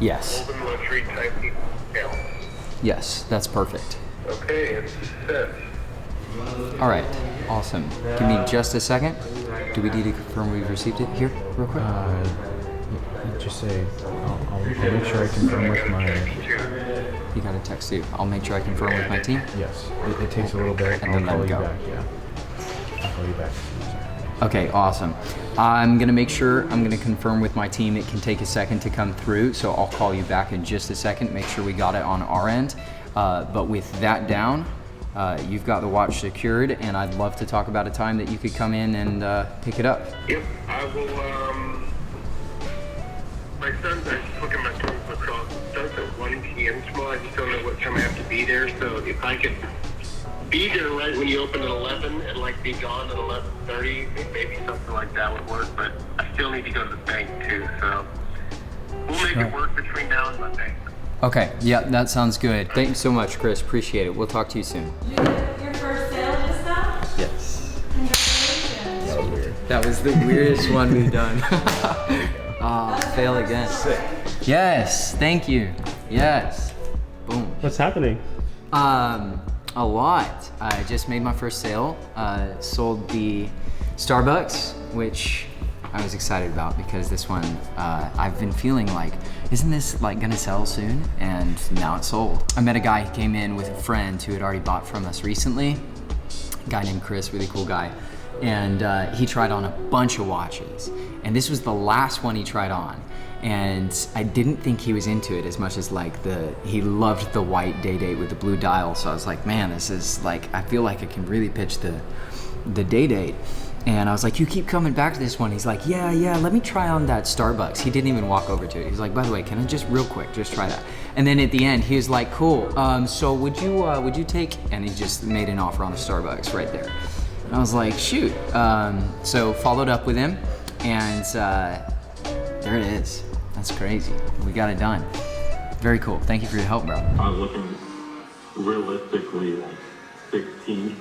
Yes. WOLVYN luxury type detail. Yes, that's perfect. Okay, it's set. All right, awesome. Give me just a second. Do we need to confirm we've received it here, real quick? Just say, I'll make sure I confirm with my... You got a text too. I'll make sure I confirm with my team. Yes, it takes a little bit. And then I'll let call it you go. back, yeah. I'll call you back. Okay, awesome. I'm gonna make sure, I'm gonna confirm with my team. It can take a second to come through, so I'll call you back in just a second, make sure we got it on our end. But with that down, you've got the watch secured, and I'd love to talk about a time that you could come in and pick it up. Yep, I will, my son's, I just look at my son's lacrosse. It starts at 1 p.m. tomorrow. I just don't know what time I have to be there, so if I could be there right when you open at 11 and like be gone at 11:30, maybe something like that would work, but I still need to go to the bank too, so we'll make it work between now and Monday. Okay, yeah, that sounds good. Thanks so much, Chris, appreciate it. We'll talk to you soon. You did your first sale just now? Yes. Congratulations. That was weird. That was the weirdest one we've done. Fail again. Yes, thank you. Yes. Boom. What's happening? A lot. I just made my first sale. Sold the Starbucks, which I was excited about because this one, I've been feeling like, isn't this like gonna sell soon? And now it's sold. I met a guy who came in with a friend who had already bought from us recently. A guy named Chris, really cool guy. And he tried on a bunch of watches. And this was the last one he tried on. And I didn't think he was into it as much as like he loved the white day-date with the blue dial. So I was like, man, this is like, I feel like I can really pitch the day-date. And I was like, you keep coming back to this one. He's like, yeah, let me try on that Starbucks. He didn't even walk over to it. He's like, by the way, can I just real quick, just try that? And then at the end, he was like, cool. So would you take, and he just made an offer on the Starbucks right there. And I was like, shoot. So followed up with him, and there it is. That's crazy. We got it done. Very cool. Thank you for your help, bro. I was looking realistically like 16.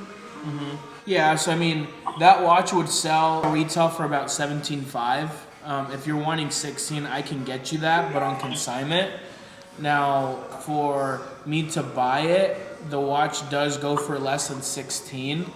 Yeah, so I mean, that watch would sell retail for about $17,500. If you're wanting 16, I can get you that, but on consignment. Now, for me to buy it, the watch does go for less than 16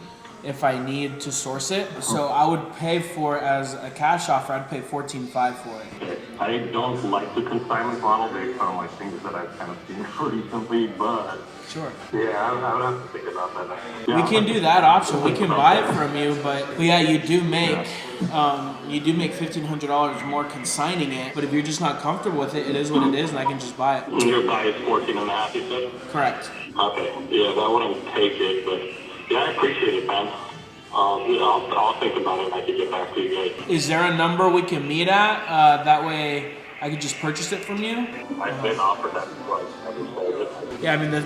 if I need to source it. So I would pay for, as a cash offer, I'd pay $14,500 for it. I don't like the consignment model based on like things that I've kind of seen recently, but Sure. yeah, I would have to think about that. Yeah, We can do that option. We can buy it from you, but yeah, you do make $1,500 more consigning it. But if you're just not comfortable with it, it is what it is, and I can just buy it. Your buy is 14 and a half, you said? Correct. Okay, yeah, that wouldn't take it, but yeah, I appreciate it, man. I'll think about it and I can get back to you guys. Is there a number we can meet at? That way I could just purchase it from you? I've been offered that twice, never sold it. Yeah, I mean, the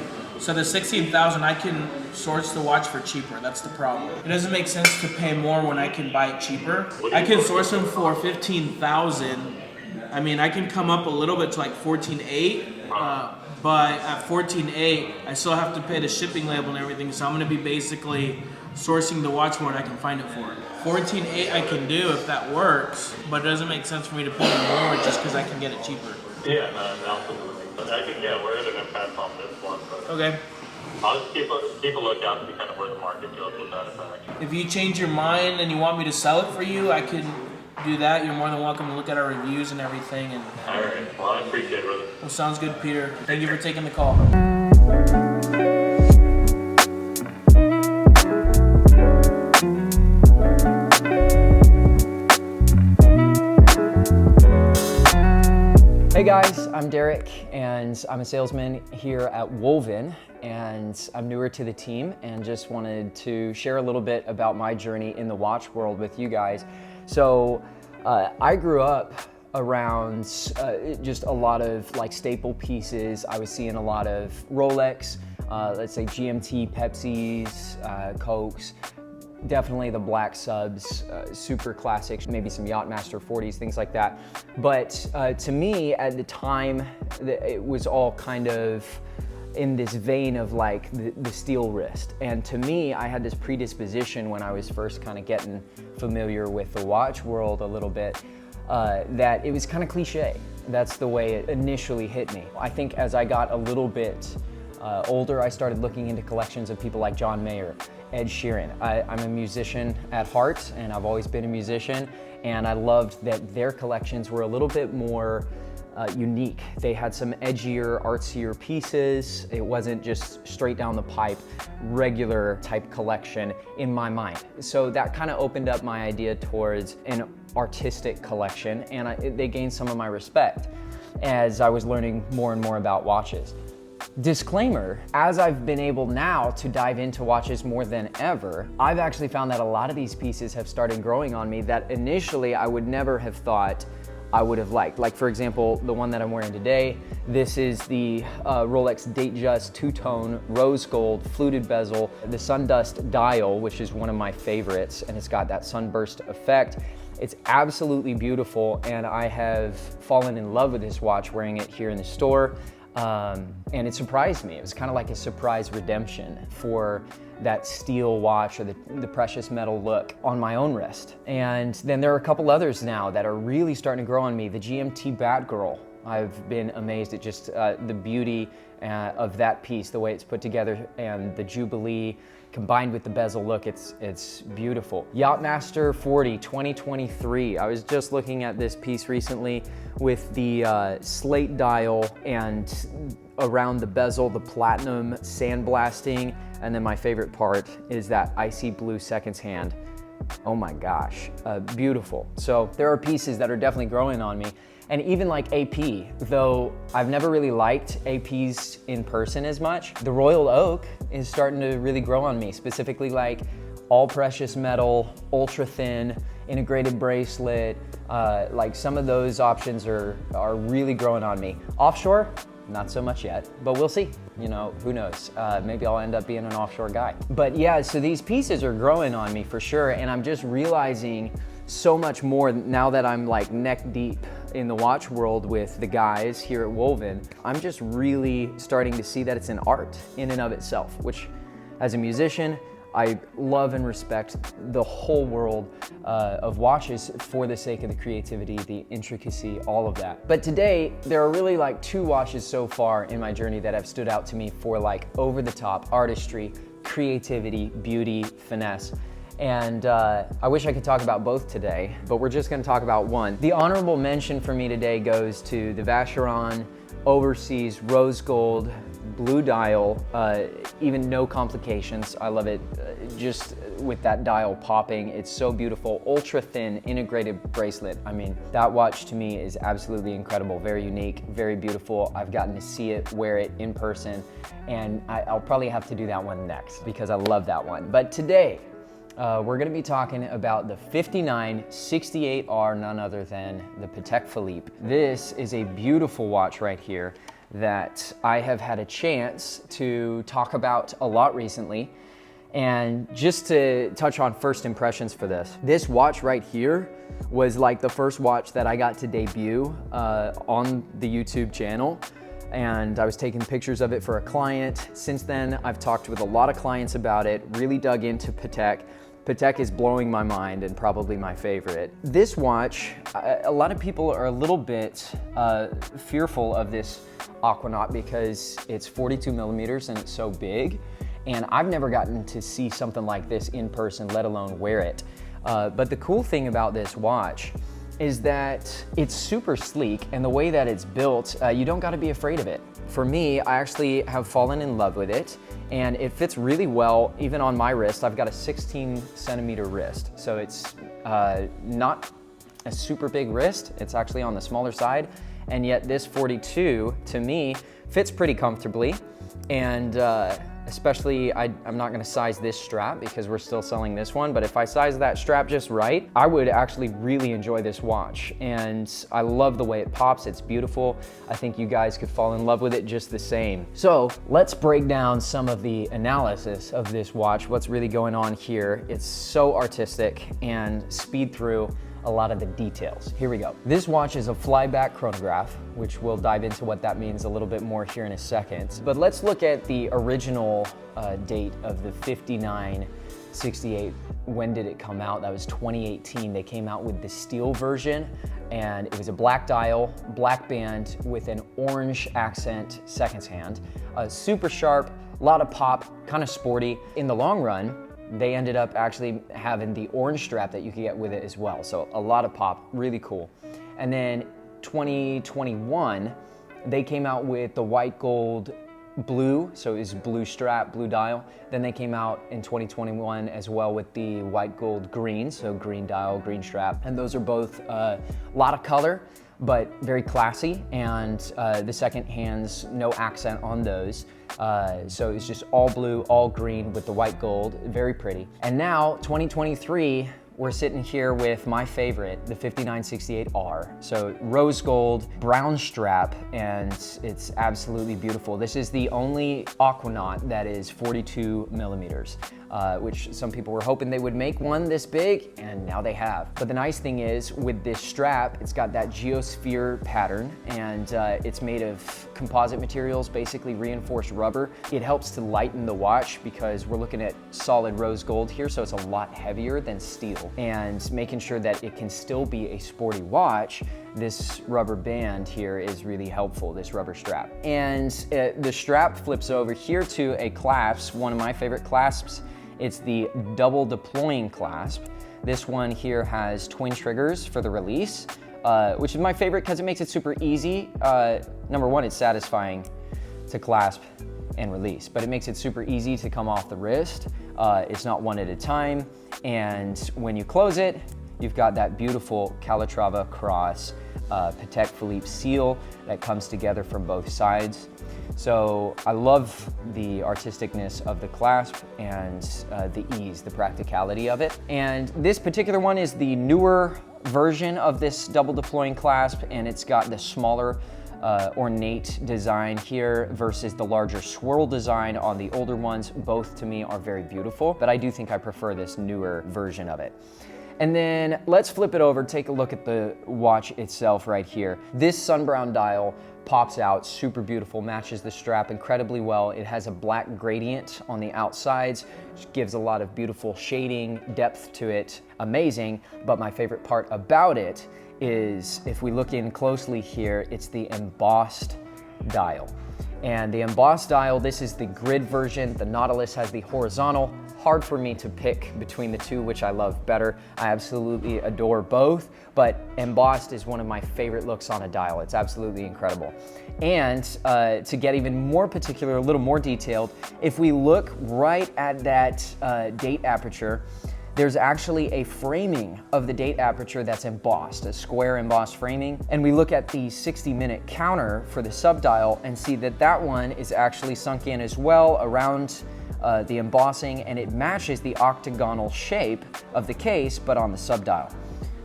16,000, I can source the watch for cheaper. That's the problem. It doesn't make sense to pay more when I can buy it cheaper. I can source them for 15,000. I mean, I can come up a little bit to like 14,800, but at 14,800, I still have to pay the shipping label and everything. So I'm gonna be basically sourcing the watch more than I can find it for. 14,800 I can do if that works, but it doesn't make sense for me to pay more just because I can get it cheaper. Yeah, no, absolutely. But I think, yeah, we're going to pass on this one. But Okay. I'll just keep a lookout and see kind of where the market goes with that effect. If you change your mind and you want me to sell it for you, I can do that. You're more than welcome to look at our reviews and everything. And All right. Well, I appreciate it, brother. well, sounds good, Peter. Thank you for taking the call. Hey guys, I'm Derek, and I'm a salesman here at WOLVYN, and I'm newer to the team and just wanted to share a little bit about my journey in the watch world with you guys. So I grew up around just a lot of like staple pieces. I was seeing a lot of Rolex, let's say GMT, Pepsis, Cokes, definitely the black subs, super classics, maybe some Yachtmaster 40s, things like that. But to me, at the time, it was all kind of in this vein of like the steel wrist. And to me, I had this predisposition when I was first kind of getting familiar with the watch world a little bit, that it was kind of cliche. That's the way it initially hit me. I think as I got a little bit older, I started looking into collections of people like John Mayer, Ed Sheeran. I'm a musician at heart, and I've always been a musician, and I loved that their collections were a little bit more unique. They had some edgier, artsier pieces. It wasn't just straight down the pipe, regular type collection in my mind. So that kind of opened up my idea towards an artistic collection, and they gained some of my respect as I was learning more and more about watches. Disclaimer, as I've been able now to dive into watches more than ever, I've actually found that a lot of these pieces have started growing on me that initially I would never have thought I would have liked. Like for example, the one that I'm wearing today, this is the Rolex Datejust two-tone rose gold fluted bezel, the Sundust dial, which is one of my favorites, and it's got that sunburst effect. It's absolutely beautiful, and I have fallen in love with this watch wearing it here in the store. And it surprised me. It was kind of like a surprise redemption for that steel watch or the precious metal look on my own wrist. And then there are a couple others now that are really starting to grow on me. The GMT Batgirl. I've been amazed at just the beauty of that piece, the way it's put together, and the Jubilee combined with the bezel look. It's beautiful. Yachtmaster 40 2023. I was just looking at this piece recently with the slate dial, and around the bezel, the platinum sandblasting, and then my favorite part is that icy blue seconds hand. Oh my gosh, beautiful. So there are pieces that are definitely growing on me. And even like AP, though I've never really liked APs in person as much, the Royal Oak is starting to really grow on me, specifically like all precious metal, ultra thin, integrated bracelet. Like some of those options are really growing on me. Offshore, not so much yet, but we'll see. You know, who knows? Maybe I'll end up being an offshore guy. But yeah, so these pieces are growing on me for sure, and I'm just realizing so much more now that I'm like neck deep in the watch world with the guys here at WOLVYN. I'm just really starting to see that it's an art in and of itself, which as a musician, I love and respect the whole world of watches for the sake of the creativity, the intricacy, all of that. But today, there are really like two watches so far in my journey that have stood out to me for like over-the-top artistry, creativity, beauty, finesse. And I wish I could talk about both today, but we're just gonna talk about one. The honorable mention for me today goes to the Vacheron Overseas Rose Gold Blue Dial, even no complications. I love it just with that dial popping. It's so beautiful, ultra thin integrated bracelet. I mean, that watch to me is absolutely incredible, very unique, very beautiful. I've gotten to see it, wear it in person, and I'll probably have to do that one next because I love that one. But today, we're gonna be talking about the 5968R, none other than the Patek Philippe. This is a beautiful watch right here that I have had a chance to talk about a lot recently. And just to touch on first impressions for this watch right here was like the first watch that I got to debut on the YouTube channel. And I was taking pictures of it for a client. Since then, I've talked with a lot of clients about it, really dug into Patek. Patek is blowing my mind and probably my favorite. This watch, a lot of people are a little bit fearful of this Aquanaut because it's 42 millimeters and it's so big. And I've never gotten to see something like this in person, let alone wear it. But the cool thing about this watch is that it's super sleek, and the way that it's built, you don't gotta be afraid of it. For me, I actually have fallen in love with it, and it fits really well even on my wrist. I've got a 16 centimeter wrist, so it's not a super big wrist. It's actually on the smaller side, and yet this 42, to me, fits pretty comfortably. And especially, I'm not gonna size this strap because we're still selling this one, but if I size that strap just right, I would actually really enjoy this watch. And I love the way it pops, it's beautiful. I think you guys could fall in love with it just the same. So let's break down some of the analysis of this watch, what's really going on here. It's so artistic and speed through a lot of the details. Here we go. This watch is a flyback chronograph, which we'll dive into what that means a little bit more here in a second. But let's look at the original date of the 59 68, when did it come out? That was 2018. They came out with the steel version, and it was a black dial, black band with an orange accent seconds hand. Super sharp, a lot of pop, kind of sporty. In the long run, they ended up actually having the orange strap that you could get with it as well. So a lot of pop, really cool. And then 2021, they came out with the white gold blue, so it's blue strap, blue dial. Then they came out in 2021 as well with the white gold green, so green dial, green strap. And those are both a lot of color, but very classy. And the second hands, no accent on those. So it's just all blue, all green with the white gold, very pretty. And now 2023, we're sitting here with my favorite, the 5968R. So rose gold, brown strap, and it's absolutely beautiful. This is the only Aquanaut that is 42 millimeters, which some people were hoping they would make one this big, and now they have. But the nice thing is, with this strap, it's got that geosphere pattern, and it's made of composite materials, basically reinforced rubber. It helps to lighten the watch because we're looking at solid rose gold here, so it's a lot heavier than steel. And making sure that it can still be a sporty watch, this rubber band here is really helpful, this rubber strap. And the strap flips over here to a clasp, one of my favorite clasps. It's the double deploying clasp. This one here has twin triggers for the release, which is my favorite because it makes it super easy. Number one, it's satisfying to clasp and release, but it makes it super easy to come off the wrist. It's not one at a time, and when you close it, you've got that beautiful Calatrava cross Patek Philippe seal that comes together from both sides. So I love the artisticness of the clasp and the ease, the practicality of it. And this particular one is the newer version of this double deploying clasp, and it's got the smaller ornate design here versus the larger swirl design on the older ones. Both to me are very beautiful, but I do think I prefer this newer version of it. And then let's flip it over, take a look at the watch itself right here. This sun-brown dial pops out, super beautiful, matches the strap incredibly well. It has a black gradient on the outsides, which gives a lot of beautiful shading, depth to it, amazing. But my favorite part about it is, if we look in closely here, it's the embossed dial. And the embossed dial, this is the grid version. The Nautilus has the horizontal. Hard for me to pick between the two, which I love better. I absolutely adore both, but embossed is one of my favorite looks on a dial. It's absolutely incredible. And to get even more particular, a little more detailed, if we look right at that date aperture, there's actually a framing of the date aperture that's embossed, a square embossed framing. And we look at the 60-minute counter for the subdial and see that that one is actually sunk in as well around the embossing, and it matches the octagonal shape of the case, but on the subdial,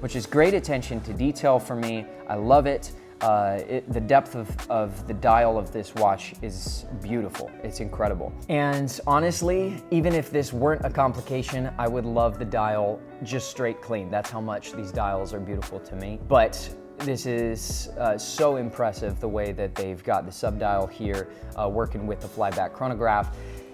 which is great attention to detail for me. I love it. The depth of the dial of this watch is beautiful. It's incredible. And honestly, even if this weren't a complication, I would love the dial just straight clean. That's how much these dials are beautiful to me. But this is so impressive, the way that they've got the subdial here working with the flyback chronograph.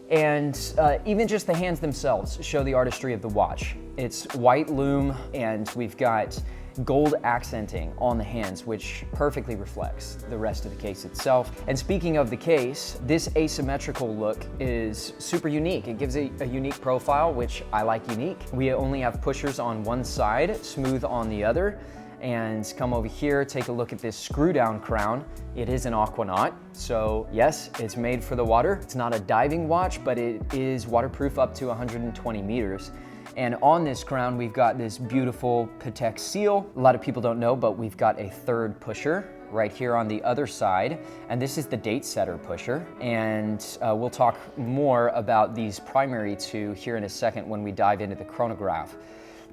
And even just the hands themselves show the artistry of the watch. It's white lume, and we've got gold accenting on the hands, which perfectly reflects the rest of the case itself. And speaking of the case, this asymmetrical look is super unique. It gives a unique profile, which I like unique. We only have pushers on one side, smooth on the other. And come over here, take a look at this screw down crown. It is an Aquanaut, so yes, it's made for the water. It's not a diving watch, but it is waterproof up to 120 meters. And on this crown, we've got this beautiful Patek seal. A lot of people don't know, but we've got a third pusher right here on the other side. And this is the date setter pusher. And we'll talk more about these primary two here in a second when we dive into the chronograph.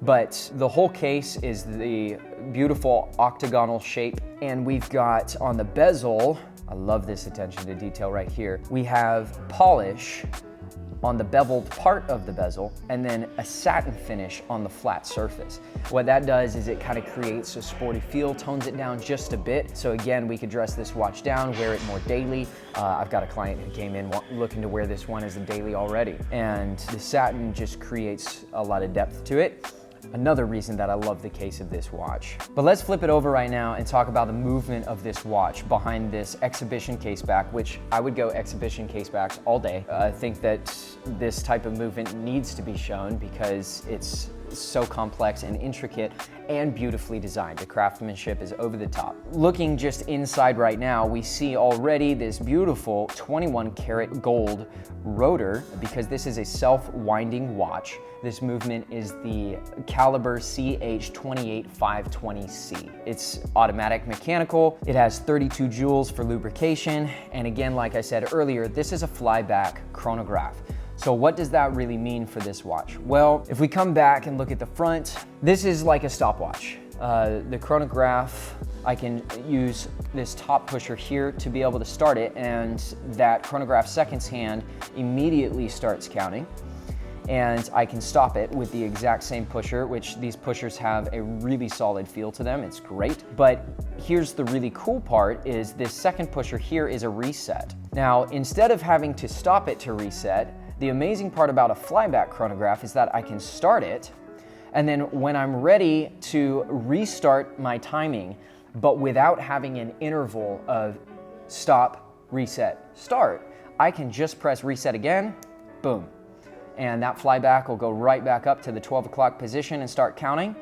But the whole case is the beautiful octagonal shape. And we've got on the bezel, I love this attention to detail right here, we have polish on the beveled part of the bezel, and then a satin finish on the flat surface. What that does is it kind of creates a sporty feel, tones it down just a bit. So again, we could dress this watch down, wear it more daily. I've got a client who came in looking to wear this one as a daily already. And the satin just creates a lot of depth to it. Another reason that I love the case of this watch. But let's flip it over right now and talk about the movement of this watch behind this exhibition case back, which I would go exhibition case backs all day. I think that this type of movement needs to be shown because it's so complex and intricate and beautifully designed. The craftsmanship is over the top. Looking just inside right now, we see already this beautiful 21 karat gold rotor because this is a self-winding watch. This movement is the caliber CH28520C. It's automatic mechanical. It has 32 joules for lubrication. And again, like I said earlier, this is a flyback chronograph. So what does that really mean for this watch? Well, if we come back and look at the front, this is like a stopwatch. The chronograph, I can use this top pusher here to be able to start it, and that chronograph seconds hand immediately starts counting. And I can stop it with the exact same pusher, which these pushers have a really solid feel to them. It's great. But here's the really cool part is this second pusher here is a reset. Now, instead of having to stop it to reset, the amazing part about a flyback chronograph is that I can start it, and then when I'm ready to restart my timing, but without having an interval of stop, reset, start, I can just press reset again, boom. And that flyback will go right back up to the 12 o'clock position and start counting.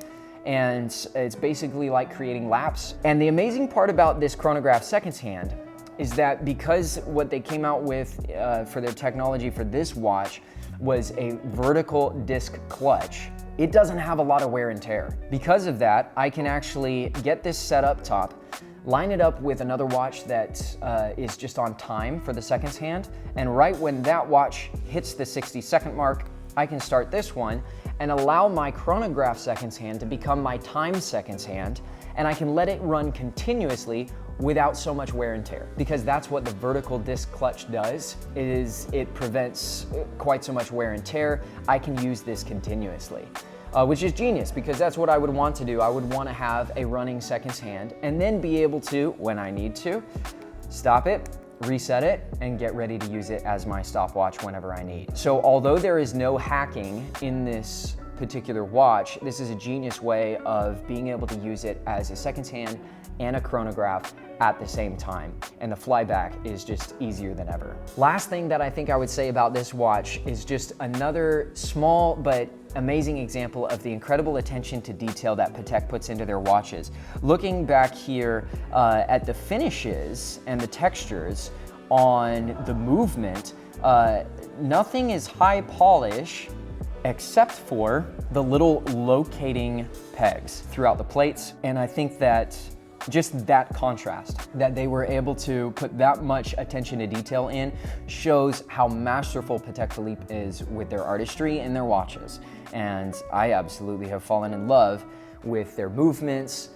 And it's basically like creating laps. And the amazing part about this chronograph seconds hand is that because what they came out with for their technology for this watch was a vertical disc clutch, it doesn't have a lot of wear and tear. Because of that, I can actually get this set up top, line it up with another watch that is just on time for the seconds hand, and right when that watch hits the 60-second mark, I can start this one and allow my chronograph seconds hand to become my time seconds hand, and I can let it run continuously without so much wear and tear. Because that's what the vertical disc clutch does, is it prevents quite so much wear and tear. I can use this continuously. Which is genius because that's what I would want to do. I would want to have a running seconds hand and then be able to, when I need to, stop it, reset it, and get ready to use it as my stopwatch whenever I need. So although there is no hacking in this particular watch, this is a genius way of being able to use it as a seconds hand and a chronograph at the same time. And the flyback is just easier than ever. Last thing that I think I would say about this watch is just another small but amazing example of the incredible attention to detail that Patek puts into their watches. Looking back here at the finishes and the textures on the movement, nothing is high polish except for the little locating pegs throughout the plates. And I think that just that contrast, that they were able to put that much attention to detail in, shows how masterful Patek Philippe is with their artistry and their watches. And I absolutely have fallen in love with their movements,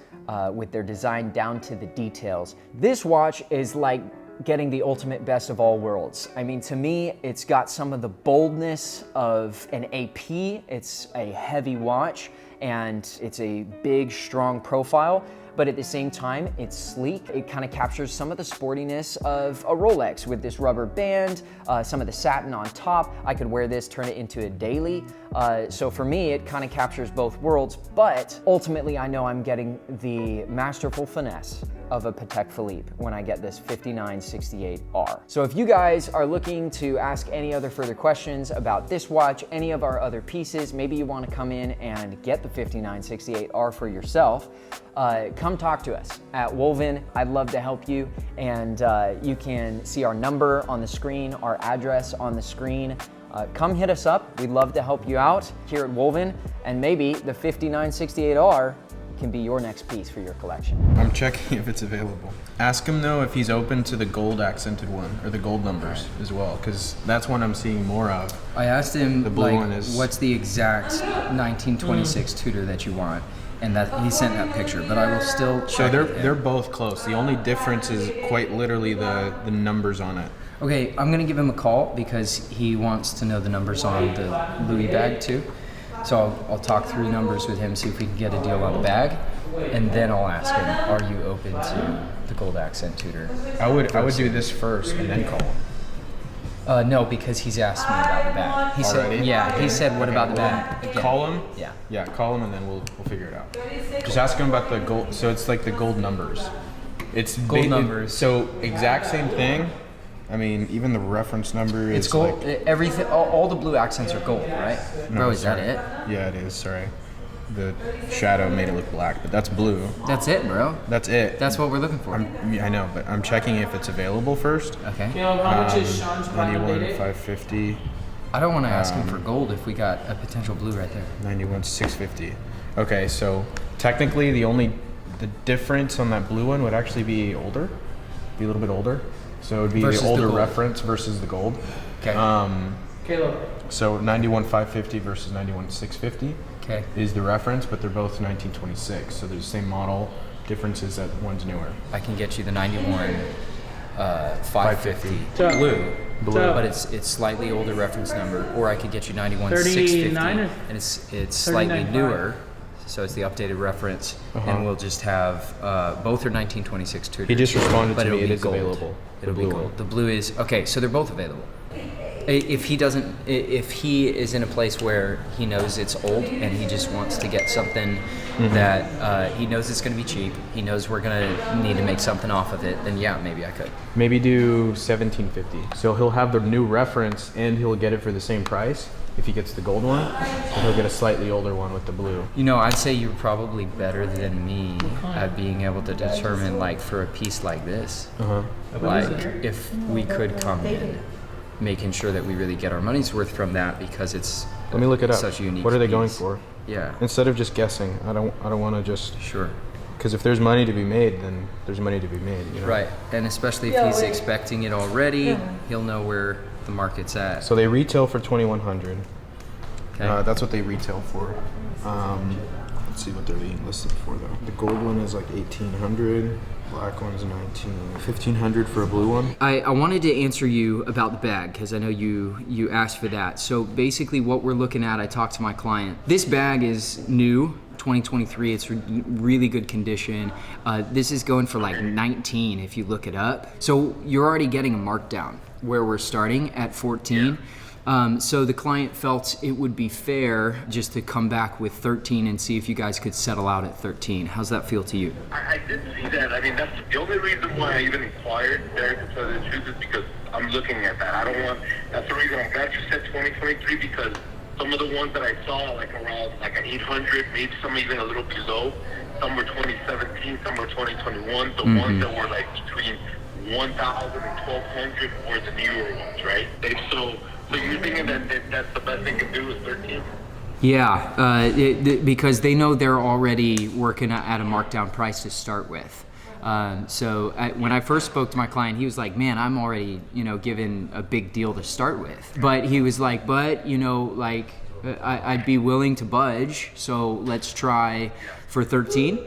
with their design down to the details. This watch is like getting the ultimate best of all worlds. I mean, to me, it's got some of the boldness of an AP. It's a heavy watch and it's a big, strong profile, but at the same time, it's sleek. It kind of captures some of the sportiness of a Rolex with this rubber band, some of the satin on top. I could wear this, turn it into a daily. So for me, it kind of captures both worlds, but ultimately I know I'm getting the masterful finesse of a Patek Philippe when I get this 5968R. So if you guys are looking to ask any other further questions about this watch, any of our other pieces, maybe you want to come in and get the 5968R for yourself, come talk to us at WOLVYN. I'd love to help you, and you can see our number on the screen, our address on the screen. Come hit us up. We'd love to help you out here at WOLVYN, and maybe the 5968R can be your next piece for your collection. I'm checking if it's available. Ask him though if he's open to the gold accented one or the gold numbers as well, because that's one I'm seeing more of. I asked him, The blue one is... what's the exact 1926 Tudor that you want? and that he sent that picture, but I will still So check with him. they're both close. The only difference is quite literally the numbers on it. Okay, I'm gonna give him a call because he wants to know the numbers on the Louis bag too. So I'll talk through numbers with him, see if we can get a deal on the bag, and then I'll ask him, are you open to the gold accent Tudor? I would do this first and then call him. No, because he's asked me about the bag. He said, Already? yeah, he said, what about the bag? Again. Call him. Yeah. Yeah, call him and then we'll figure it out. Just ask him about the gold. So it's like the gold numbers. It's Gold numbers. So exact same thing. I mean, even the reference number is It's gold. like, Everything, all the blue accents are gold, right? No, Bro, is that sorry. it? Yeah, it is. Sorry, the shadow made it look black, but that's blue. That's it, bro. That's it. That's what we're looking for. I know, but I'm checking if it's available first. Okay. Caleb, how much is Sean's Plano 91 dated? 550, I don't want to ask him for gold if we got a potential blue right there. 91 650. Okay, so technically the difference on that blue one would actually be older, be a little bit older. So it would be Versus the the older gold. reference versus the gold. Okay. Caleb. So 91 550 versus 91 650 Okay. is the reference, but they're both 1926. So they're the same model. Difference is that one's newer. I can get you the 91 550 So- blue, So- but it's slightly older reference number, or I could get you 91 39 650, or and it's slightly 39.5. newer, so it's the updated reference, and we'll just have both are 1926 Tudors. He just responded but to me, it'll it be is gold. available, the It'll be blue gold. one. The blue is okay, so they're both available. If he doesn't, if he is in a place where he knows it's old and he just wants to get something that he knows it's going to be cheap, he knows we're going to need to make something off of it, then yeah, maybe I could. Maybe do 1750. So he'll have the new reference and he'll get it for the same price if he gets the gold one. And he'll get a slightly older one with the blue. You know, I'd say you're probably better than me at being able to determine, like, for a piece like this, like, if we could come in, making sure that we really get our money's worth from that, because it's Let me look it up. such a unique What are they going piece. for? Yeah, Instead of just guessing, I don't want to just, sure. because if there's money to be made, then there's money to be made. You know? Right, and especially if he's expecting it already, he'll know where the market's at. So they retail for 2100. Okay. That's what they retail for. Let's see what they're being listed for though. The gold one is like 1800. Black one's 1500 for a blue one. I wanted to answer you about the bag because I know you asked for that. So basically what we're looking at, I talked to my client. This bag is new, 2023. It's really good condition. This is going for like 19 if you look it up. So you're already getting a markdown where we're starting at 14. So the client felt it would be fair just to come back with 13 and see if you guys could settle out at 13. How's that feel to you? I did see that. I mean, that's the only reason why I even inquired, Derek, to tell you the truth, is because I'm looking at that. I don't want, that's the reason I'm glad you said 2023, because some of the ones that I saw, like around like an 800, maybe some even a little below, some were 2017, some were 2021, the ones that were like between 1,000 and 1,200 were the newer ones, right? So you're thinking that that's the best they can do is 13? Yeah, because they know they're already working at a markdown price to start with. When I first spoke to my client, he was like, man, I'm already, given a big deal to start with. But he was like, I'd be willing to budge, so let's try for 13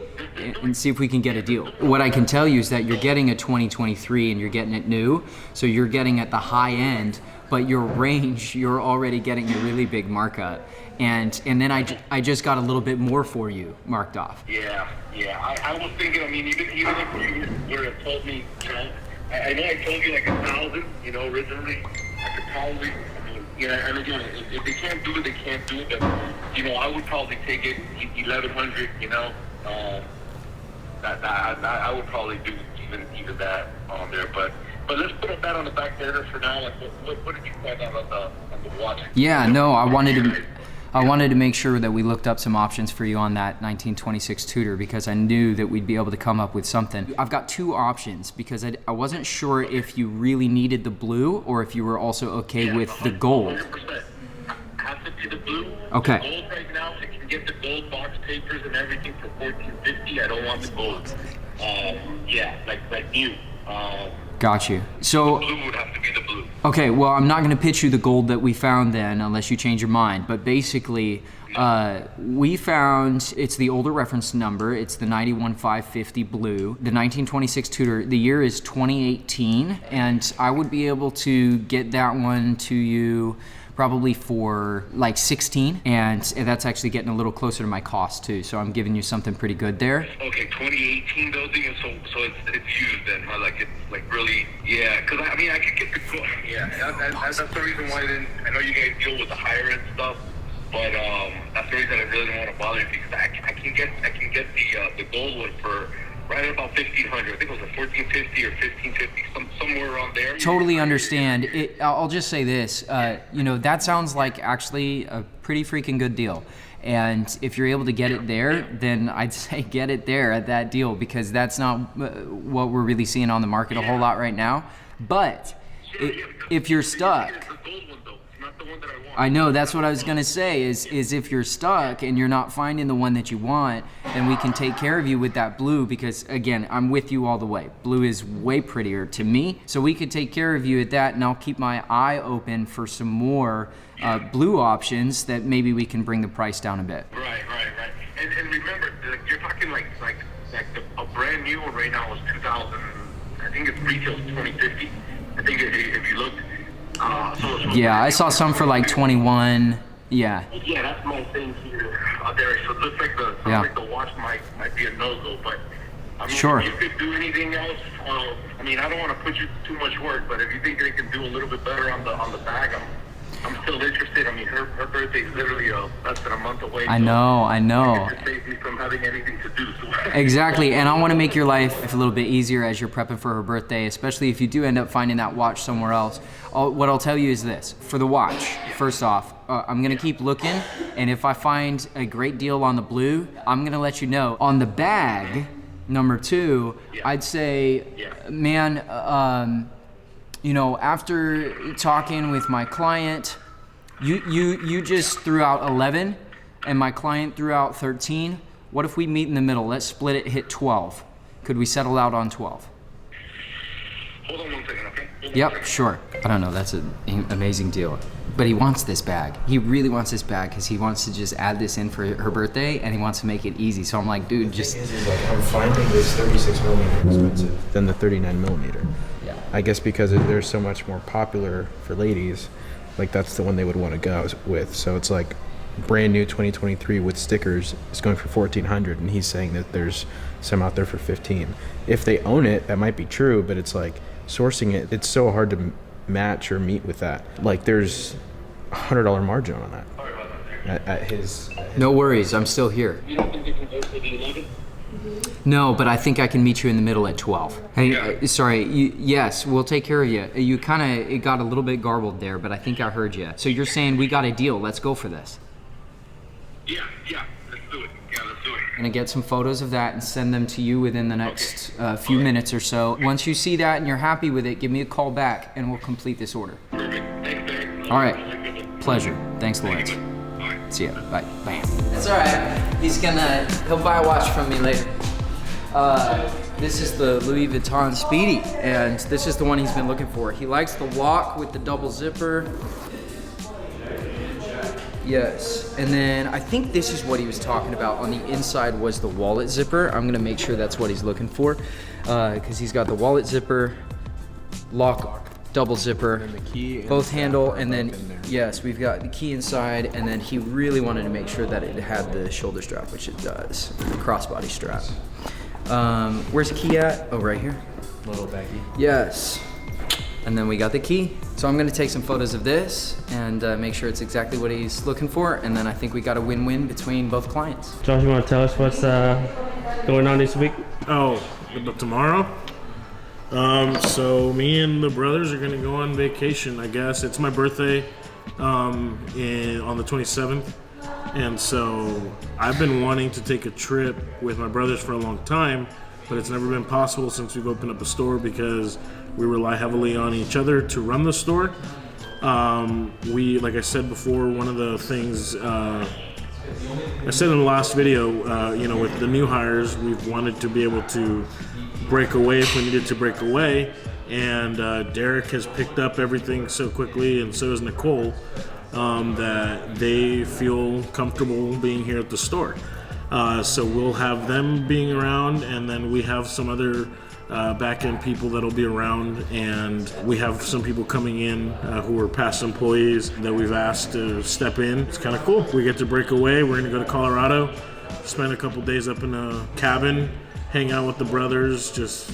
and see if we can get a deal. What I can tell you is that you're getting a 2023 and you're getting it new, so you're getting at the high end, but your range, you're already getting a really big markup. And then I just got a little bit more for you marked off. Yeah. I was thinking, I mean, even if you were to told me, I know I told you like 1,000, originally, I could probably, and again, if they can't do it, they can't do it, but, I would probably take it 1,100, I would probably do even that on there, but let's put that on the back burner for now. Like, what did you find out on the watch? Yeah, no, I wanted to make sure that we looked up some options for you on that 1926 Tudor because I knew that we'd be able to come up with something. I've got two options because I wasn't sure if you really needed the blue or if you were also okay with the gold. 100%. Has to be the blue. Okay. The gold right now, I can get the gold box papers and everything for $14.50. I don't want the gold. Like new. Got you. So, Blue would have to be the blue. okay, well, I'm not going to pitch you the gold that we found then unless you change your mind. But basically, We found, it's the older reference number, it's the 91550 blue, the 1926 Tudor, the year is 2018, and I would be able to get that one to you probably for like 16, and that's actually getting a little closer to my cost too, so I'm giving you something pretty good there. Okay, 2018 building, so it's used then, huh? Like it's like really, yeah. Because I mean, I could get the that's the reason why I know you guys deal with the higher end stuff, but that's the reason I really don't want to bother you, because I can get the gold one for right at about 1,500. I think it was a 1,450 or 1,550, somewhere around there. Totally understand. I'll just say this, you know, that sounds like actually a pretty freaking good deal. And if you're able to get it there, then I'd say get it there at that deal, because that's not what we're really seeing on the market a whole lot right now. But if you're stuck, I know, that's what I was gonna say, is if you're stuck and you're not finding the one that you want, then we can take care of you with that blue, because again, I'm with you all the way. Blue is way prettier to me, so we could take care of you at that, and I'll keep my eye open for some more blue options that maybe we can bring the price down a bit. Right. And remember, you're talking like a brand new one right now is 2,000. I think it's retail 2050. I think if you looked. Yeah, I saw some for like 21. Yeah. Yeah, that's my thing here. There, so it looks like the watch might be a no-go, but I mean, sure. If you could do anything else, I mean, I don't want to put you too much work, but if you think they can do a little bit better on the bag, I'm still interested. I mean, her birthday's literally less than a month away. I know. It just saves me from having anything to do. So. Exactly, and I want to make your life a little bit easier as you're prepping for her birthday, especially if you do end up finding that watch somewhere else. What I'll tell you is this. For the watch, first off, I'm going to keep looking, and if I find a great deal on the blue, I'm going to let you know. On the bag, number two, I'd say, man, you know, after talking with my client, you just threw out 11, and my client threw out 13. What if we meet in the middle? Let's split it, hit 12. Could we settle out on 12? Hold on 1 second, okay? Yep, sure. I don't know, that's an amazing deal. But he wants this bag. He really wants this bag because he wants to just add this in for her birthday, and he wants to make it easy. So I'm like, dude, just... I'm finding this 36 millimeter expensive than the 39 millimeter. Yeah. I guess because they're so much more popular for ladies, like that's the one they would want to go with. So it's like brand new 2023 with stickers is going for 1,400, and he's saying that there's some out there for 15. If they own it, that might be true, but it's like sourcing it, it's so hard to match or meet with that. Like there's $100 margin on that at his No worries, I'm still here. You don't think you can go for the 11? No, but I think I can meet you in the middle at 12. Hey, sorry, yes, we'll take care of you. You it got a little bit garbled there, but I think I heard you. So you're saying we got a deal, let's go for this. Yeah, let's do it. I'm gonna get some photos of that and send them to you within the next few minutes or so. Once you see that and you're happy with it, give me a call back and we'll complete this order. Perfect. Thanks, Derek. All right, pleasure. Thanks, Lawrence. See ya, bye. Bam. That's all right. He'll buy a watch from me later. This is the Louis Vuitton Speedy, and this is the one he's been looking for. He likes the lock with the double zipper. Yes, and then I think this is what he was talking about. On the inside was the wallet zipper. I'm gonna make sure that's what he's looking for, because he's got the wallet zipper, lock, double zipper, and the key both handle, and then in there. yes, we've got the key inside, and then he really wanted to make sure that it had the shoulder strap, which it does, the crossbody strap. Where's the key at? Oh, right here. little baggie. Yes. And then we got the key. So I'm gonna take some photos of this and make sure it's exactly what he's looking for. And then I think we got a win-win between both clients. Josh, you wanna tell us what's going on this week? Oh, but tomorrow? So me and the brothers are gonna go on vacation, I guess. It's my birthday on the 27th. And so I've been wanting to take a trip with my brothers for a long time, but it's never been possible since we've opened up a store because we rely heavily on each other to run the store. Like I said before, one of the things I said in the last video, with the new hires, we've wanted to be able to break away if we needed to break away. And Derek has picked up everything so quickly, and so has Nicole. that they feel comfortable being here at the store. So we'll have them being around, and then we have some other back-end people that'll be around, and we have some people coming in who are past employees that we've asked to step in. It's kind of cool. We get to break away. We're going to go to Colorado, spend a couple days up in a cabin, hang out with the brothers. Just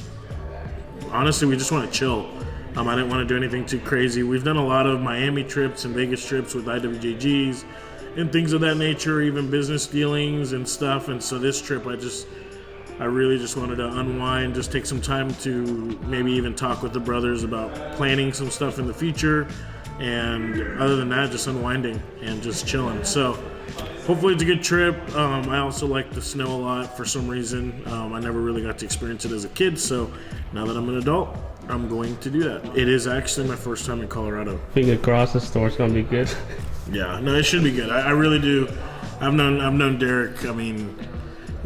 honestly, we just want to chill. I didn't want to do anything too crazy. We've done a lot of Miami trips and Vegas trips with IWJGs and things of that nature, even business dealings and stuff. And so this trip, I really just wanted to unwind, just take some time to maybe even talk with the brothers about planning some stuff in the future. And other than that, just unwinding and just chilling. So hopefully it's a good trip. I also like the snow a lot for some reason. I never really got to experience it as a kid. So now that I'm an adult, I'm going to do that. It is actually my first time in Colorado. Fingers crossed the store's gonna be good. Yeah, no, it should be good. I really do. I've known Derek.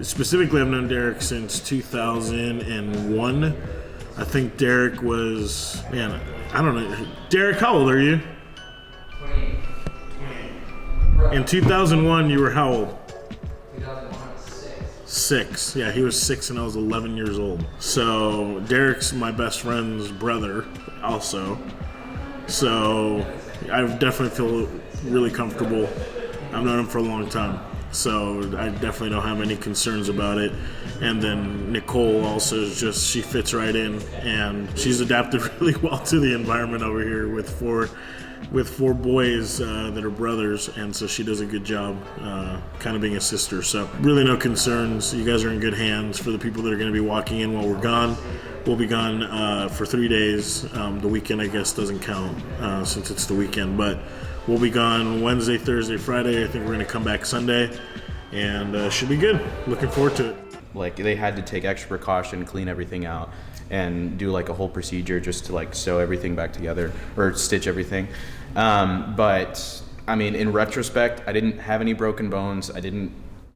Specifically, I've known Derek since 2001. I think Derek was, man, I don't know. Derek, how old are you? 28. In 2001, you were how old? 2001, I was 6. 6. Yeah, he was 6 and I was 11 years old. So Derek's my best friend's brother also. So I definitely feel really comfortable. I've known him for a long time. So I definitely don't have any concerns about it. And then Nicole also is just, she fits right in, and she's adapted really well to the environment over here with four boys that are brothers, and so she does a good job kind of being a sister. So really no concerns. You guys are in good hands. For the people that are going to be walking in while we're gone, we'll be gone for 3 days. The weekend, I guess, doesn't count since it's the weekend, but we'll be gone Wednesday, Thursday, Friday. I think we're going to come back Sunday, and should be good. Looking forward to it. Like, they had to take extra precaution, clean everything out, and do like a whole procedure just to like sew everything back together or stitch everything. But I mean, in retrospect, I didn't have any broken bones. I didn't